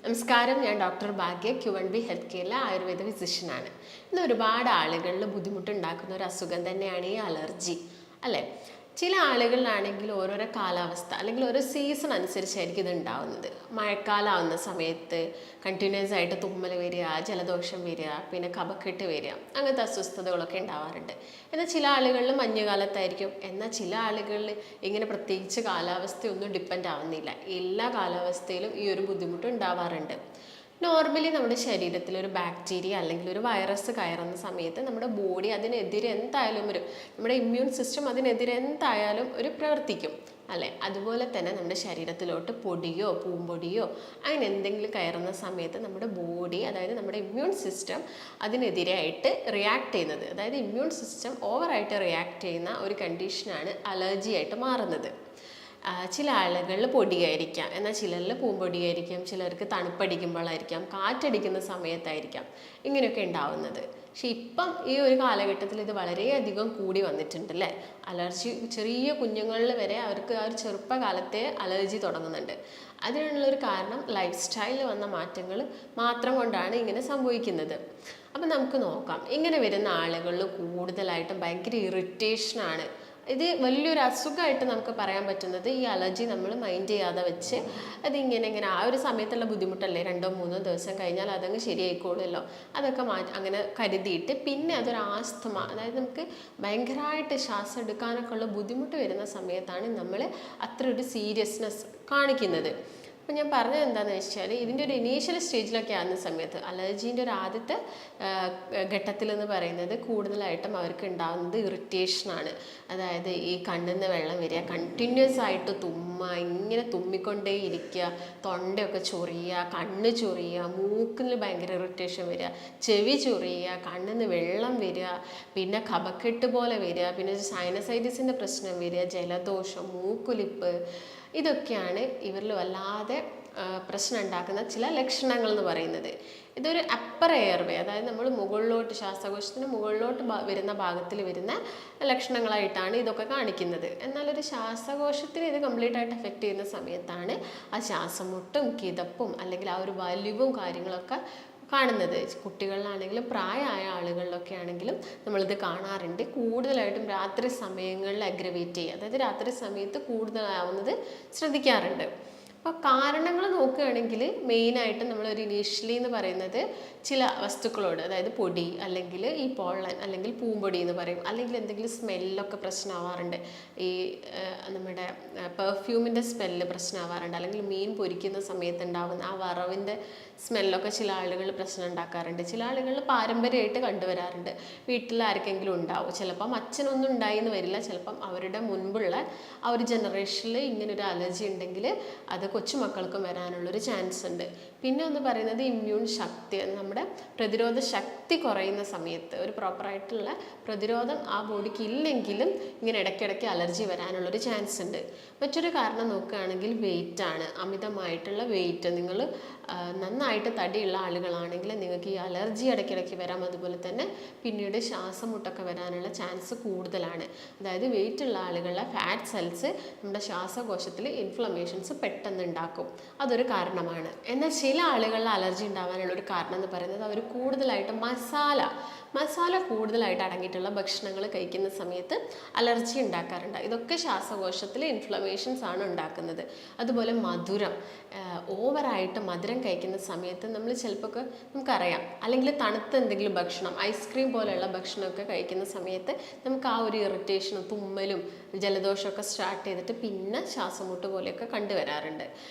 നമസ്കാരം, ഞാൻ ഡോക്ടർ ഭാഗ്യ Q&B health കെയറിലെ Ayurveda ഫിസിഷ്യനാണ്. ഇന്ന് ഒരുപാട് ആളുകളിൽ ബുദ്ധിമുട്ടുണ്ടാക്കുന്ന ഒരു അസുഖം തന്നെയാണ് ഈ അലർജി, അല്ലേ? ചില ആളുകളിലാണെങ്കിൽ ഓരോരോ കാലാവസ്ഥ അല്ലെങ്കിൽ ഓരോ സീസൺ അനുസരിച്ചായിരിക്കും ഇത് ഉണ്ടാവുന്നത്. മഴക്കാലമാവുന്ന സമയത്ത് കണ്ടിന്യൂസ് ആയിട്ട് തുമ്മൽ വരിക, ജലദോഷം വരിക, പിന്നെ കഫക്കെട്ട് വരിക, അങ്ങനത്തെ അസ്വസ്ഥതകളൊക്കെ ഉണ്ടാവാറുണ്ട്. എന്നാൽ ചില ആളുകളിൽ മഞ്ഞുകാലത്തായിരിക്കും. എന്നാൽ ചില ആളുകളിൽ ഇങ്ങനെ പ്രത്യേകിച്ച് കാലാവസ്ഥയൊന്നും ഡിപ്പെൻഡ് ആവുന്നില്ല. എല്ലാ കാലാവസ്ഥയിലും ഈ ഒരു ബുദ്ധിമുട്ട് ഉണ്ടാവാറുണ്ട്. നോർമലി നമ്മുടെ ശരീരത്തിൽ ഒരു ബാക്ടീരിയ അല്ലെങ്കിൽ ഒരു വൈറസ് കയറുന്ന സമയത്ത് നമ്മുടെ ബോഡി അതിനെതിരെ എന്തായാലും നമ്മുടെ ഇമ്മ്യൂൺ സിസ്റ്റം അതിനെതിരെ എന്തായാലും പ്രവർത്തിക്കും, അല്ലേ? അതുപോലെ തന്നെ നമ്മുടെ ശരീരത്തിലോട്ട് പൊടിയോ പൂമ്പൊടിയോ അങ്ങനെ എന്തെങ്കിലും കയറുന്ന സമയത്ത് നമ്മുടെ ബോഡി, അതായത് നമ്മുടെ ഇമ്മ്യൂൺ സിസ്റ്റം അതിനെതിരായിട്ട് റിയാക്ട് ചെയ്യുന്നത്, അതായത് ഇമ്മ്യൂൺ സിസ്റ്റം ഓവറായിട്ട് റിയാക്ട് ചെയ്യുന്ന ഒരു കണ്ടീഷനാണ് അലർജി ആയിട്ട് മാറുന്നത്. ചില ആളുകളിൽ പൊടിയായിരിക്കാം, എന്നാൽ ചിലരിൽ പൂമ്പൊടിയായിരിക്കാം, ചിലർക്ക് തണുപ്പടിക്കുമ്പോഴായിരിക്കാം, കാറ്റടിക്കുന്ന സമയത്തായിരിക്കാം ഇങ്ങനെയൊക്കെ ഉണ്ടാവുന്നത്. പക്ഷെ ഇപ്പം ഈ ഒരു കാലഘട്ടത്തിൽ ഇത് വളരെയധികം കൂടി വന്നിട്ടുണ്ട്, അല്ലേ? അലർജി ചെറിയ കുഞ്ഞുങ്ങളിൽ വരെ അവർക്ക് ആ ഒരു ചെറുപ്പകാലത്തെ അലർജി തുടങ്ങുന്നുണ്ട്. അതിനുള്ളൊരു കാരണം ലൈഫ് സ്റ്റൈലിൽ വന്ന മാറ്റങ്ങൾ മാത്രം കൊണ്ടാണ് ഇങ്ങനെ സംഭവിക്കുന്നത്. അപ്പം നമുക്ക് നോക്കാം. ഇങ്ങനെ വരുന്ന ആളുകളിൽ കൂടുതലായിട്ടും ഭയങ്കര ഇറിറ്റേഷനാണ്. ഇത് വലിയൊരു അസുഖമായിട്ട് നമുക്ക് പറയാൻ പറ്റുന്നത് ഈ അലർജി നമ്മൾ മൈൻഡ് ചെയ്യാതെ വെച്ച് അതിങ്ങനെ ആ ഒരു സമയത്തുള്ള ബുദ്ധിമുട്ടല്ലേ, 2-3 ദിവസം കഴിഞ്ഞാൽ അതങ്ങ് ശരിയായിക്കോളുമല്ലോ, അതൊക്കെ അങ്ങനെ കരുതിയിട്ട് പിന്നെ അതൊരു ആസ്തമ, അതായത് നമുക്ക് ഭയങ്കരമായിട്ട് ശ്വാസം എടുക്കാനൊക്കെ ഉള്ള ബുദ്ധിമുട്ട് വരുന്ന സമയത്താണ് നമ്മൾ അത്ര ഒരു സീരിയസ്നെസ് കാണിക്കുന്നത്. അപ്പം ഞാൻ പറഞ്ഞത് എന്താണെന്ന് വെച്ചാൽ, ഇതിൻ്റെ ഒരു ഇനീഷ്യൽ സ്റ്റേജിലൊക്കെ ആകുന്ന സമയത്ത് അലർജീൻ്റെ ഒരു ആദ്യത്തെ ഘട്ടത്തിലെന്ന് പറയുന്നത് കൂടുതലായിട്ടും അവർക്ക് ഉണ്ടാകുന്നത് ഇറിറ്റേഷനാണ്. അതായത് ഈ കണ്ണിൽ നിന്ന് വെള്ളം വരിക, കണ്ടിന്യൂസ് ആയിട്ട് ഇങ്ങനെ തുമ്മിക്കൊണ്ടേ ഇരിക്കുക, തൊണ്ടയൊക്കെ ചൊറിയുക, കണ്ണ് ചൊറിയുക, മൂക്കിൽ ഭയങ്കര ഇറിറ്റേഷൻ വരിക, ചെവി ചൊറിയുക, കണ്ണിൽ നിന്ന് വെള്ളം വരിക, പിന്നെ കഫക്കെട്ട് പോലെ വരിക, പിന്നെ സൈനസൈറ്റിസിൻ്റെ പ്രശ്നം വരിക, ജലദോഷം, മൂക്കൊലിപ്പ്, ഇതൊക്കെയാണ് ഇവരിൽ വല്ലാതെ പ്രശ്നം ഉണ്ടാക്കുന്ന ചില ലക്ഷണങ്ങൾ എന്ന് പറയുന്നത്. ഇതൊരു അപ്പർ എയർവേ, അതായത് നമ്മൾ മുകളിലോട്ട് ശ്വാസകോശത്തിന് മുകളിലോട്ട് വരുന്ന ഭാഗത്തിൽ വരുന്ന ലക്ഷണങ്ങളായിട്ടാണ് ഇതൊക്കെ കാണിക്കുന്നത്. എന്നാൽ ഒരു ശ്വാസകോശത്തിന് ഇത് കംപ്ലീറ്റ് ആയിട്ട് എഫക്റ്റ് ചെയ്യുന്ന സമയത്താണ് ആ ശ്വാസം മുട്ടും കിതപ്പും അല്ലെങ്കിൽ ആ ഒരു വലിവും കാര്യങ്ങളൊക്കെ കാണുന്നത്. കുട്ടികളിലാണെങ്കിലും പ്രായമായ ആളുകളിലൊക്കെ ആണെങ്കിലും നമ്മളിത് കാണാറുണ്ട്. കൂടുതലായിട്ടും രാത്രി സമയങ്ങളിൽ അഗ്രവേറ്റ് ചെയ്യുക, അതായത് രാത്രി സമയത്ത് കൂടുതലാവുന്നത് ശ്രദ്ധിക്കാറുണ്ട്. അപ്പോൾ കാരണങ്ങൾ നോക്കുകയാണെങ്കിൽ മെയിനായിട്ട് നമ്മളൊരു ഇനീഷ്യലി എന്ന് പറയുന്നത് ചില വസ്തുക്കളോട്, അതായത് പൊടി അല്ലെങ്കിൽ ഈ പോളൻ അല്ലെങ്കിൽ പൂമ്പൊടി എന്ന് പറയും, അല്ലെങ്കിൽ എന്തെങ്കിലും സ്മെല്ലൊക്കെ പ്രശ്നമാവാറുണ്ട്. ഈ നമ്മുടെ പെർഫ്യൂമിൻ്റെ സ്മെല്ല് പ്രശ്നമാവാറുണ്ട്, അല്ലെങ്കിൽ മീൻ പൊരിക്കുന്ന സമയത്ത് ഉണ്ടാവുന്ന ആ വറവിൻ്റെ സ്മെല്ലൊക്കെ ചില ആളുകൾ പ്രശ്നം ഉണ്ടാക്കാറുണ്ട്. ചില ആളുകളിൽ പാരമ്പര്യമായിട്ട് കണ്ടുവരാറുണ്ട്. വീട്ടിൽ ആർക്കെങ്കിലും ഉണ്ടാവും, ചിലപ്പം അച്ഛനൊന്നും ഉണ്ടായിന്ന് വരില്ല, ചിലപ്പം അവരുടെ മുൻപുള്ള ആ ഒരു ജനറേഷനിൽ ഇങ്ങനൊരു അലർജി ഉണ്ടെങ്കിൽ അത് കൊച്ചുമക്കൾക്കും വരാനുള്ളൊരു ചാൻസ് ഉണ്ട്. പിന്നെ ഒന്ന് പറയുന്നത് ഇമ്മ്യൂൺ ശക്തി, നമ്മുടെ പ്രതിരോധ ശക്തി കുറയുന്ന സമയത്ത് ഒരു പ്രോപ്പറായിട്ടുള്ള പ്രതിരോധം ആ ബോഡിക്ക് ഇല്ലെങ്കിലും ഇങ്ങനെ ഇടയ്ക്കിടയ്ക്ക് അലർജി വരാനുള്ളൊരു ചാൻസ് ഉണ്ട്. മറ്റൊരു കാരണം നോക്കുകയാണെങ്കിൽ വെയിറ്റാണ്, അമിതമായിട്ടുള്ള വെയിറ്റ്. നിങ്ങൾ നന്നായിട്ട് തടിയുള്ള ആളുകളാണെങ്കിൽ നിങ്ങൾക്ക് ഈ അലർജി ഇടയ്ക്കിടയ്ക്ക് വരാം. അതുപോലെ തന്നെ പിന്നീട് ശ്വാസം മുട്ടൊക്കെ വരാനുള്ള ചാൻസ് കൂടുതലാണ്. അതായത് വെയിറ്റ് ഉള്ള ആളുകളിലെ ഫാറ്റ് സെൽസ് നമ്മുടെ ശ്വാസകോശത്തിൽ ഇൻഫ്ലമേഷൻസ് പെട്ടെന്ന് ഉണ്ടാക്കും, അതൊരു കാരണമാണ്. എന്നാൽ ചില ആളുകളിൽ അലർജി ഉണ്ടാവാനുള്ളൊരു കാരണം എന്ന് പറയുന്നത് അവർ കൂടുതലായിട്ട് മസാല കൂടുതലായിട്ട് അടങ്ങിയിട്ടുള്ള ഭക്ഷണങ്ങൾ കഴിക്കുന്ന സമയത്ത് അലർജി ഉണ്ടാക്കാറുണ്ട്. ഇതൊക്കെ ശ്വാസകോശത്തിൽ ഇൻഫ്ലമേഷൻസ് ആണ് ഉണ്ടാക്കുന്നത്. അതുപോലെ മധുരം, ഓവറായിട്ട് മധുരം കഴിക്കുന്ന സമയത്ത് നമ്മൾ ചിലപ്പോൾ നമുക്കറിയാം, അല്ലെങ്കിൽ തണുത്ത എന്തെങ്കിലും ഭക്ഷണം, ഐസ്ക്രീം പോലെയുള്ള ഭക്ഷണമൊക്കെ കഴിക്കുന്ന സമയത്ത് നമുക്ക് ആ ഒരു ഇറിറ്റേഷനും തുമ്മലും ജലദോഷമൊക്കെ സ്റ്റാർട്ട് ചെയ്തിട്ട് പിന്നെ ശ്വാസമുട്ട് പോലെയൊക്കെ കണ്ടുവരാറുണ്ട്.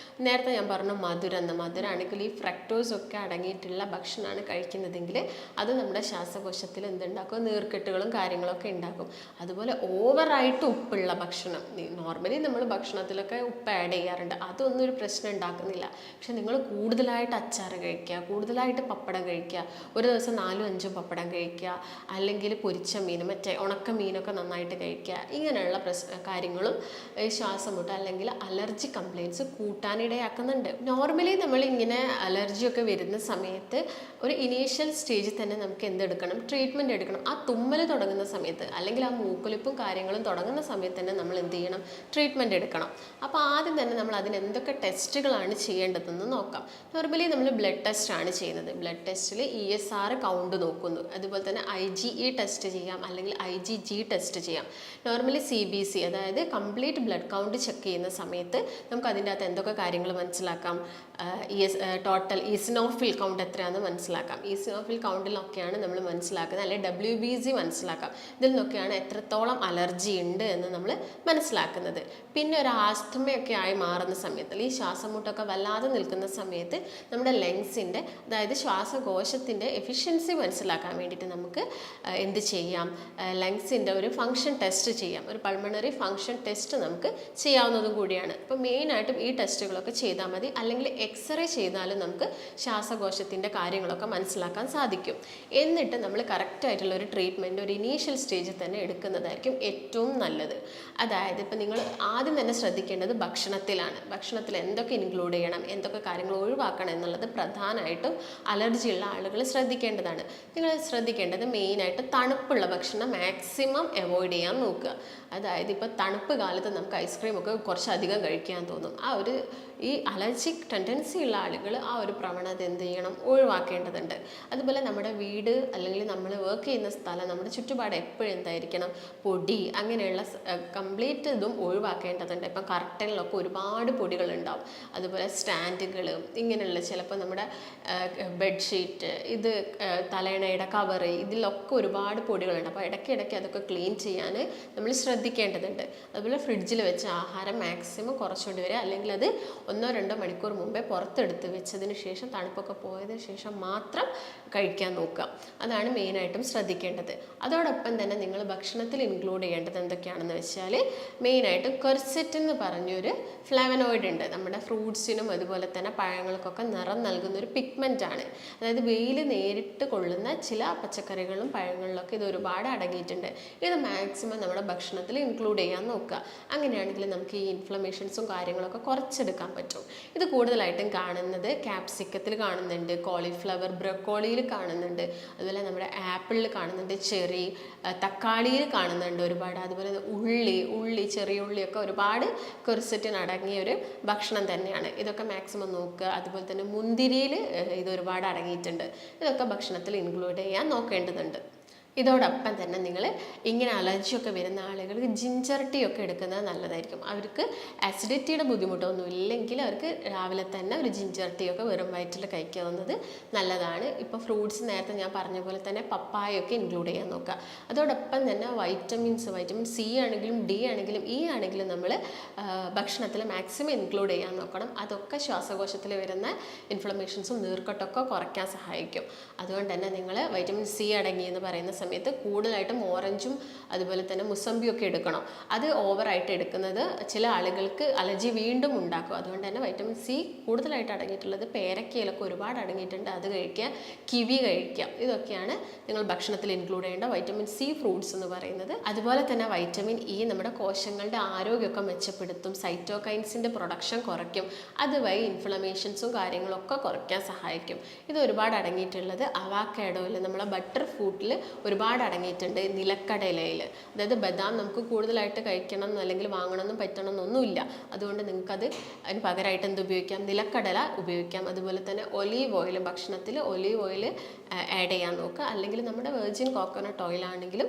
നേരത്തെ ഞാൻ പറഞ്ഞു മധുരമാണെങ്കിൽ ഈ ഫ്രക്ടോസ് ഒക്കെ അടങ്ങിയിട്ടുള്ള ഭക്ഷണമാണ് കഴിക്കുന്നതെങ്കിൽ അത് നമ്മുടെ ശ്വാസകോശത്തിൽ എന്തുണ്ടാക്കും, നീർക്കെട്ടുകളും കാര്യങ്ങളൊക്കെ ഉണ്ടാക്കും. അതുപോലെ ഓവറായിട്ട് ഉപ്പുള്ള ഭക്ഷണം, നോർമലി നമ്മൾ ഭക്ഷണത്തിലൊക്കെ ഉപ്പ് ആഡ് ചെയ്യാറുണ്ട്, അതൊന്നും ഒരു പ്രശ്നം ഉണ്ടാക്കുന്നില്ല. പക്ഷെ നിങ്ങൾ കൂടുതലായിട്ട് അച്ചാർ കഴിക്കുക, കൂടുതലായിട്ട് പപ്പടം കഴിക്കുക, ഒരു ദിവസം 4-5 പപ്പടം കഴിക്കുക, അല്ലെങ്കിൽ പൊരിച്ച മീൻ, മറ്റേ ഉണക്ക മീനൊക്കെ നന്നായിട്ട് കഴിക്കുക, ഇങ്ങനെയുള്ള കാര്യങ്ങളും ശ്വാസമുട്ട് അല്ലെങ്കിൽ അലർജി കംപ്ലയിൻറ്റ്സ് കൂട്ടാനിടയാക്കുന്നുണ്ട്. നോർമലി നമ്മൾ ഇങ്ങനെ അലർജിയൊക്കെ വരുന്ന സമയത്ത് ഒരു ഇനീഷ്യൽ സ്റ്റേജിൽ തന്നെ നമുക്ക് എന്തെടുക്കണം, ട്രീറ്റ്മെൻറ്റ് എടുക്കണം. ആ തുമ്മൽ തുടങ്ങുന്ന സമയത്ത് അല്ലെങ്കിൽ ആ മൂക്കൊലിപ്പും കാര്യങ്ങളും തുടങ്ങുന്ന സമയത്ത് തന്നെ നമ്മൾ എന്ത് ചെയ്യണം? ട്രീറ്റ്മെൻറ്റ് എടുക്കണം. അപ്പോൾ ആദ്യം തന്നെ നമ്മൾ അതിന് എന്തൊക്കെ ടെസ്റ്റുകളാണ് ചെയ്യേണ്ടതെന്ന് നോക്കാം. നോർമലി നമ്മൾ ബ്ലഡ് ടെസ്റ്റ് ആണ് ചെയ്യുന്നത്. ബ്ലഡ് ടെസ്റ്റിൽ ESR കൗണ്ട് നോക്കുന്നു. അതുപോലെ തന്നെ IgE ടെസ്റ്റ് ചെയ്യാം, അല്ലെങ്കിൽ IgG ടെസ്റ്റ് ചെയ്യാം. നോർമലി CBC, അതായത് കംപ്ലീറ്റ് ബ്ലഡ് കൗണ്ട് ചെക്ക് ചെയ്യുന്ന സമയത്ത് നമുക്ക് അതിൻ്റെ അകത്ത് എന്തൊക്കെ കാര്യങ്ങൾ മനസ്സിലാക്കാം? ടോട്ടൽ ഈസിനോഫിൽ കൗണ്ട് എത്രയാണെന്ന് മനസ്സിലാക്കാം. ഈസിനോഫിൽ കൗണ്ടിലൊക്കെയാണ് നമ്മൾ മനസ്സിലാക്കുന്നത്, അല്ലെങ്കിൽ WBC മനസ്സിലാക്കാം. ഇതിൽ നിന്നൊക്കെയാണ് എത്രത്തോളം അലർജി ഉണ്ട് എന്ന് നമ്മൾ മനസ്സിലാക്കുന്നത്. പിന്നെ ഒരു ആസ്തമയൊക്കെ ആയി മാറുന്ന സമയത്ത്, അല്ലെങ്കിൽ ശ്വാസമുട്ടൊക്കെ വല്ലാതെ നിൽക്കുന്ന സമയത്ത് നമ്മുടെ ലങ്സിൻ്റെ, അതായത് ശ്വാസകോശത്തിൻ്റെ എഫിഷ്യൻസി മനസ്സിലാക്കാൻ വേണ്ടിയിട്ട് നമുക്ക് എന്ത് ചെയ്യാം? ലങ്സിൻ്റെ ഒരു ഫങ്ഷൻ ടെസ്റ്റ് ചെയ്യാം. ഒരു പൾമണറി ഫങ്ഷൻ ടെസ്റ്റ് നമുക്ക് ചെയ്യാവുന്നതും കൂടിയാണ്. അപ്പോൾ മെയിനായിട്ടും ഈ ടെസ്റ്റുകളൊക്കെ ചെയ്താൽ മതി. അല്ലെങ്കിൽ എക്സ്റേ ചെയ്താലും നമുക്ക് ശ്വാസകോശത്തിൻ്റെ കാര്യങ്ങളൊക്കെ മനസ്സിലാക്കാൻ സാധിക്കും. എന്നിട്ട് നമ്മൾ കറക്റ്റായിട്ടുള്ള ഒരു ട്രീറ്റ്മെൻറ്റ് ഒരു ഇനീഷ്യൽ സ്റ്റേജിൽ തന്നെ എടുക്കുന്നതായിരിക്കും ഏറ്റവും നല്ലത്. അതായത് ഇപ്പോൾ നിങ്ങൾ ആദ്യം തന്നെ ശ്രദ്ധിക്കേണ്ടത് ഭക്ഷണത്തിലാണ്. ഭക്ഷണത്തിൽ എന്തൊക്കെ ഇൻക്ലൂഡ് ചെയ്യണം, എന്തൊക്കെ കാര്യങ്ങൾ ഒഴിവാക്കണം എന്നുള്ളത് പ്രധാനമായിട്ടും അലർജിയുള്ള ആളുകൾ ശ്രദ്ധിക്കേണ്ടതാണ്. നിങ്ങൾ ശ്രദ്ധിക്കേണ്ടത് മെയിനായിട്ട് തണുപ്പുള്ള ഭക്ഷണം മാക്സിമം അവോയ്ഡ് ചെയ്യാൻ നോക്കുക. അതായത് ഇപ്പോൾ തണുപ്പ് കാലത്ത് നമുക്ക് ഐസ്ക്രീമൊക്കെ കുറച്ചധികം കഴിക്കാൻ തോന്നും. ഈ അലർജിക് ടെൻഡൻസി ഉള്ള ആളുകൾ ആ ഒരു പ്രവണത എന്ത് ചെയ്യണം? ഒഴിവാക്കേണ്ടതുണ്ട്. അതുപോലെ നമ്മുടെ വീട് അല്ലെങ്കിൽ നമ്മൾ വർക്ക് ചെയ്യുന്ന സ്ഥലം, നമ്മുടെ ചുറ്റുപാട് എപ്പോഴും എന്തായിരിക്കണം? പൊടി അങ്ങനെയുള്ള കംപ്ലീറ്റ് ഇതും ഒഴിവാക്കേണ്ടതുണ്ട്. ഇപ്പം കർട്ടനിലൊക്കെ ഒരുപാട് പൊടികളുണ്ടാവും. അതുപോലെ സ്റ്റാൻഡുകൾ, ഇങ്ങനെയുള്ള ചിലപ്പോൾ നമ്മുടെ ബെഡ്ഷീറ്റ്, ഇത് തലയണയുടെ കവറ്, ഇതിലൊക്കെ ഒരുപാട് പൊടികളുണ്ട്. അപ്പോൾ ഇടയ്ക്കിടയ്ക്ക് അതൊക്കെ ക്ലീൻ ചെയ്യാൻ നമ്മൾ ശ്രദ്ധിക്കേണ്ടതുണ്ട്. അതുപോലെ ഫ്രിഡ്ജിൽ വെച്ച ആഹാരം മാക്സിമം കുറച്ചുകൊണ്ട് വരിക, അല്ലെങ്കിൽ അത് 1-2 മണിക്കൂർ മുമ്പേ പുറത്തെടുത്ത് വെച്ചതിന് ശേഷം, തണുപ്പൊക്കെ പോയതിന് ശേഷം മാത്രം കഴിക്കാൻ നോക്കുക. അതാണ് മെയിനായിട്ടും ശ്രദ്ധിക്കേണ്ടത്. അതോടൊപ്പം തന്നെ നിങ്ങൾ ഭക്ഷണത്തിൽ ഇൻക്ലൂഡ് ചെയ്യേണ്ടത് എന്തൊക്കെയാണെന്ന് വെച്ചാൽ, മെയിനായിട്ട് ക്വെർസെറ്റ് എന്ന് പറഞ്ഞൊരു ഫ്ലാവനോയിഡ് ഉണ്ട്. നമ്മുടെ ഫ്രൂട്ട്സിനും അതുപോലെ തന്നെ പഴങ്ങൾക്കൊക്കെ നിറം നൽകുന്ന ഒരു പിഗ്മെൻ്റ് ആണ്. അതായത് വെയിൽ നേരിട്ട് കൊള്ളുന്ന ചില പച്ചക്കറികളും പഴങ്ങളിലൊക്കെ ഇത് ഒരുപാട് അടങ്ങിയിട്ടുണ്ട്. ഇത് മാക്സിമം നമ്മുടെ ഭക്ഷണത്തിൽ ഇൻക്ലൂഡ് ചെയ്യാൻ നോക്കുക. അങ്ങനെയാണെങ്കിൽ നമുക്ക് ഈ ഇൻഫ്ലമേഷൻസും കാര്യങ്ങളൊക്കെ കുറച്ചെടുക്കാൻ പറ്റും. ഇത് കൂടുതലായിട്ടും കാണുന്നത് ക്യാപ്സിക്കത്തിൽ കാണുന്നുണ്ട്, കോളിഫ്ലവർ, ബ്രൊക്കോളിയിൽ കാണുന്നുണ്ട്, അതുപോലെ നമ്മുടെ ആപ്പിളിൽ കാണുന്നുണ്ട്, ചെറി, തക്കാളിയിൽ കാണുന്നുണ്ട് ഒരുപാട്. അതുപോലെ ഉള്ളി, ചെറിയ ഉള്ളിയൊക്കെ ഒരുപാട് ക്വെർസെറ്റിന് അടങ്ങിയ ഒരു ഭക്ഷണം തന്നെയാണ്. ഇതൊക്കെ മാക്സിമം നോക്കുക. അതുപോലെ തന്നെ മുന്തിരിയിൽ ഇത് ഒരുപാട് അടങ്ങിയിട്ടുണ്ട്. ഇതൊക്കെ ഭക്ഷണത്തിൽ ഇൻക്ലൂഡ് ചെയ്യാൻ നോക്കേണ്ടതുണ്ട്. ഇതോടൊപ്പം തന്നെ നിങ്ങൾ ഇങ്ങനെ അലർജിയൊക്കെ വരുന്ന ആളുകൾക്ക് ജിഞ്ചർ ടീ ഒക്കെ എടുക്കുന്നത് നല്ലതായിരിക്കും. അവർക്ക് ആസിഡിറ്റിയുടെ ബുദ്ധിമുട്ടൊന്നും ഇല്ലെങ്കിൽ അവർക്ക് രാവിലെ തന്നെ ഒരു ജിഞ്ചർ ടീ ഒക്കെ വെറും വയറ്റിൽ കഴിക്കാവുന്നത് നല്ലതാണ്. ഇപ്പോൾ ഫ്രൂട്ട്സ് നേരത്തെ ഞാൻ പറഞ്ഞ പോലെ തന്നെ പപ്പായൊക്കെ ഇൻക്ലൂഡ് ചെയ്യാൻ നോക്കുക. അതോടൊപ്പം തന്നെ വൈറ്റമിൻ C ആണെങ്കിലും D ആണെങ്കിലും E ആണെങ്കിലും നമ്മൾ ഭക്ഷണത്തിൽ മാക്സിമം ഇൻക്ലൂഡ് ചെയ്യാൻ നോക്കണം. അതൊക്കെ ശ്വാസകോശത്തിൽ വരുന്ന ഇൻഫ്ലമേഷൻസും നീർക്കെട്ടൊക്കെ കുറയ്ക്കാൻ സഹായിക്കും. അതുകൊണ്ട് തന്നെ നിങ്ങൾ വൈറ്റമിൻ C അടങ്ങിയെന്ന് പറയുന്ന സമയത്ത് കൂടുതലായിട്ടും ഓറഞ്ചും അതുപോലെ തന്നെ മുസമ്പിയൊക്കെ എടുക്കണം. അത് ഓവറായിട്ട് എടുക്കുന്നത് ചില ആളുകൾക്ക് അലർജി വീണ്ടും ഉണ്ടാക്കും. അതുകൊണ്ട് തന്നെ വൈറ്റമിൻ C കൂടുതലായിട്ട് അടങ്ങിയിട്ടുള്ളത് പേരക്കയിലൊക്കെ ഒരുപാട് അടങ്ങിയിട്ടുണ്ട്. അത് കഴിക്കുക, കിവി കഴിക്കുക. ഇതൊക്കെയാണ് നിങ്ങൾ ഭക്ഷണത്തിൽ ഇൻക്ലൂഡ് ചെയ്യേണ്ട വൈറ്റമിൻ C ഫ്രൂട്ട്സ് എന്ന് പറയുന്നത്. അതുപോലെ തന്നെ വൈറ്റമിൻ E നമ്മുടെ കോശങ്ങളുടെ ആരോഗ്യമൊക്കെ മെച്ചപ്പെടുത്തും, സൈറ്റോകൈൻസിൻ്റെ പ്രൊഡക്ഷൻ കുറയ്ക്കും. അതുവഴി ഇൻഫ്ലമേഷൻസും കാര്യങ്ങളൊക്കെ കുറയ്ക്കാൻ സഹായിക്കും. ഇത് ഒരുപാട് അടങ്ങിയിട്ടുള്ളത് അവാക്കാഡോയിൽ, നമ്മളെ ബട്ടർ ഫ്രൂട്ടിൽ ഒരുപാട് അടങ്ങിയിട്ടുണ്ട്. നിലക്കടലയിൽ, അതായത് ബദാം നമുക്ക് കൂടുതലായിട്ട് കഴിക്കണം അല്ലെങ്കിൽ വാങ്ങണമെന്നും പറ്റണമെന്നൊന്നുമില്ല. അതുകൊണ്ട് നിങ്ങൾക്കത് അതിന് പകരമായിട്ട് എന്ത് ഉപയോഗിക്കാം? നിലക്കടല ഉപയോഗിക്കാം. അതുപോലെ തന്നെ ഒലീവ് ഓയിൽ, ഭക്ഷണത്തിൽ ഒലീവ് ഓയിൽ ആഡ് ചെയ്യാൻ നോക്കുക. അല്ലെങ്കിൽ നമ്മുടെ വെർജിൻ കോക്കനട്ട് ഓയിലാണെങ്കിലും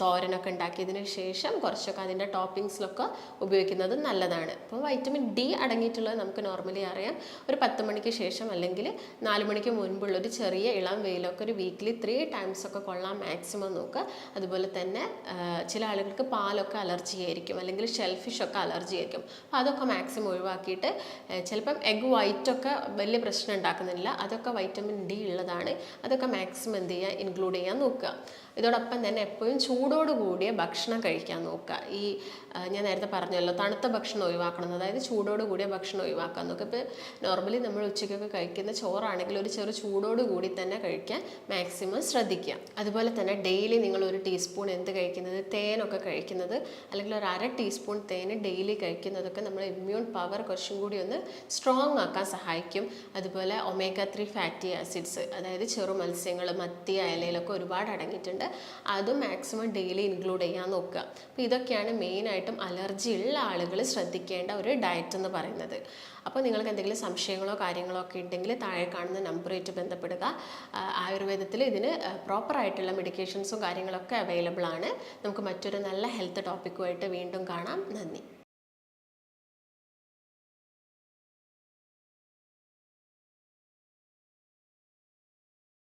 തോരനൊക്കെ ഉണ്ടാക്കിയതിന് ശേഷം കുറച്ചൊക്കെ അതിൻ്റെ ടോപ്പിങ്സിലൊക്കെ ഉപയോഗിക്കുന്നത് നല്ലതാണ്. അപ്പോൾ വൈറ്റമിൻ D അടങ്ങിയിട്ടുള്ളത് നമുക്ക് നോർമലി അറിയാം. ഒരു 10 മണിക്ക് ശേഷം അല്ലെങ്കിൽ 4 മണിക്ക് മുൻപുള്ള ഒരു ചെറിയ ഇളം വെയിലൊക്കെ ഒരു വീക്കിലി 3 ടൈംസ് ഒക്കെ കൊള്ളാൻ മാക്സിമം നോക്കുക. അതുപോലെ തന്നെ ചില ആളുകൾക്ക് പാലൊക്കെ അലർജി ആയിരിക്കും, അല്ലെങ്കിൽ ഷെൽഫിഷൊക്കെ അലർജി ആയിരിക്കും. അപ്പോൾ അതൊക്കെ മാക്സിമം ഒഴിവാക്കിയിട്ട്, ചിലപ്പം എഗ് വൈറ്റൊക്കെ വലിയ പ്രശ്നം ഉണ്ടാക്കുന്നില്ല, അതൊക്കെ വൈറ്റമിൻ D ഉള്ളതാണ്. അതൊക്കെ മാക്സിമം എന്ത് ചെയ്യുക? ഇൻക്ലൂഡ് ചെയ്യാൻ നോക്കുക. ഇതോടൊപ്പം തന്നെ എപ്പോഴും ചൂടോട് കൂടിയ ഭക്ഷണം കഴിക്കാൻ നോക്കുക. ഞാൻ നേരത്തെ പറഞ്ഞല്ലോ, തണുത്ത ഭക്ഷണം ഒഴിവാക്കണം, അതായത് ചൂടോട് കൂടിയ ഭക്ഷണം ഒഴിവാക്കാൻ നോക്കുക. ഇപ്പോൾ നോർമലി നമ്മൾ ഉച്ചയ്ക്കൊക്കെ കഴിക്കുന്ന ചോറാണെങ്കിൽ ഒരു ചെറു ചൂടോട് കൂടി തന്നെ കഴിക്കാൻ മാക്സിമം ശ്രദ്ധിക്കുക. അതുപോലെ തന്നെ ഡെയിലി നിങ്ങൾ ഒരു ടീസ്പൂൺ എന്ത് കഴിക്കുന്നത്, തേനൊക്കെ കഴിക്കുന്നത്, അല്ലെങ്കിൽ ഒരു 1/2 ടീസ്പൂൺ തേൻ ഡെയിലി കഴിക്കുന്നതൊക്കെ നമ്മുടെ ഇമ്മ്യൂൺ പവർ കുറച്ചും കൂടി ഒന്ന് സ്ട്രോങ് ആക്കാൻ സഹായിക്കും. അതുപോലെ ഒമേഗ 3 ഫാറ്റി ആസിഡ്സ്, അതായത് ചെറു മത്സ്യങ്ങൾ, മത്തി, അയലയിലൊക്കെ ഒരുപാട് അടങ്ങിയിട്ടുണ്ട്. അതും മാക്സിമം ഡെയിലി ഇൻക്ലൂഡ് ചെയ്യാൻ നോക്കുക. അപ്പോൾ ഇതൊക്കെയാണ് മെയിനായിട്ടും അലർജി ഉള്ള ആളുകൾ ശ്രദ്ധിക്കേണ്ട ഒരു ഡയറ്റ് എന്ന് പറയുന്നത്. അപ്പോൾ നിങ്ങൾക്ക് എന്തെങ്കിലും സംശയങ്ങളോ കാര്യങ്ങളോ ഒക്കെ ഉണ്ടെങ്കിൽ താഴെ കാണുന്ന നമ്പറുമായിട്ട് ബന്ധപ്പെടുക. ആയുർവേദത്തിൽ ഇതിന് പ്രോപ്പറായിട്ടുള്ള മെഡിക്കേഷൻസും കാര്യങ്ങളൊക്കെ അവൈലബിൾ ആണ്. നമുക്ക് മറ്റൊരു നല്ല ഹെൽത്ത് ടോപ്പിക്കുമായിട്ട് വീണ്ടും കാണാം. നന്ദി.